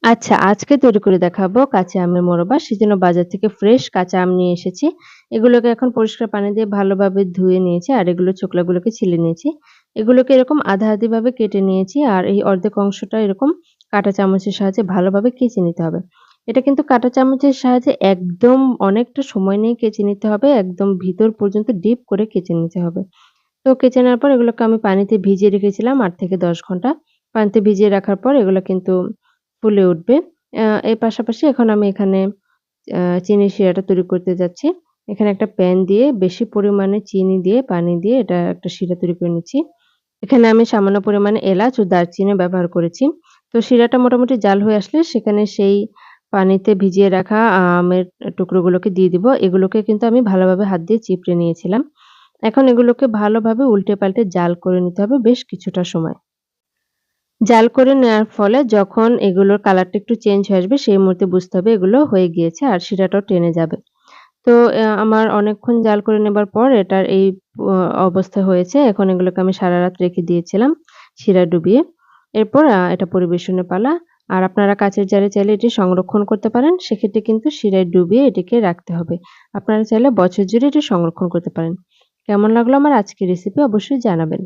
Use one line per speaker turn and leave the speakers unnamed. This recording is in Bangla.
আচ্ছা, আজকে তৈরি করে দেখাবো কাঁচা আমের মোরব্বা। সেজন্য বাজার থেকে ফ্রেশ কাঁচা আম নিয়ে এসেছি। এগুলোকে এখন পরিষ্কার পানি দিয়ে ভালোভাবে ধুয়ে নিয়েছি আর এগুলোর ছোকলাগুলোকে ছিলে নিয়েছি। এগুলোকে এরকম আধা-আধি ভাবে কেটে নিয়েছি আর এই অর্ধেক অংশটা এরকম কাঁটা চামচের সাহায্যে ভালোভাবে কেচে নিতে হবে। এটা কিন্তু কাঁটা চামচের সাহায্যে একদম অনেকটা সময় নিয়ে কেচে নিতে হবে। একদম ভিতর পর্যন্ত ডিপ করে কেচে নিতে হবে। তো কেচে নেওয়ার পর এগুলোকে আমি পানিতে ভিজিয়ে রেখেছিলাম ৮ থেকে ১০ ঘন্টা। পানিতে ভিজিয়ে রাখার পর এগুলো কিন্তু ফুলে উঠবে। এর পাশাপাশি এখন আমি এখানে চিনির শিরাটা তৈরি করতে যাচ্ছি। এখানে একটা প্যান দিয়ে বেশি পরিমাণে চিনি দিয়ে, পানি দিয়ে এটা একটা শিরা তৈরি করে নিচ্ছি। এখানে আমি সামান্য পরিমাণে এলাচ ও দারচিনিও ব্যবহার করেছি। তো শিরাটা মোটামুটি জাল হয়ে আসলে সেখানে সেই পানিতে ভিজিয়ে রাখা আমের টুকরোগুলোকে দিয়ে দিব। এগুলোকে কিন্তু আমি ভালোভাবে হাত দিয়ে চিপড়ে নিয়েছিলাম। এখন এগুলোকে ভালোভাবে উল্টে-পাল্টে জাল করে নিতে হবে বেশ কিছুটা সময়। জাল করে নেওয়ার ফলে যখন এগুলোর কালারটা একটু চেঞ্জ হয়ে আসবে সেই মুহূর্তে বুঝতে হবে এগুলো হয়ে গিয়েছে আর শিরাটাও টেনে যাবে। তো আমার অনেকক্ষণ জাল করে নেবার পর এটার এই অ অবস্থা হয়েছে। এখন এগুলোকে আমি সারারাত রেখে দিয়েছিলাম শিরা ডুবিয়ে। এরপর এটা পরিবেশনের পালা। আর আপনারা কাঁচের জারে চাইলে এটি সংরক্ষণ করতে পারেন। সেক্ষেত্রে কিন্তু শিরায় ডুবিয়ে এটিকে রাখতে হবে। আপনারা চাইলে বছর জুড়ে এটি সংরক্ষণ করতে পারেন। কেমন লাগলো আমার আজকের রেসিপি অবশ্যই জানাবেন।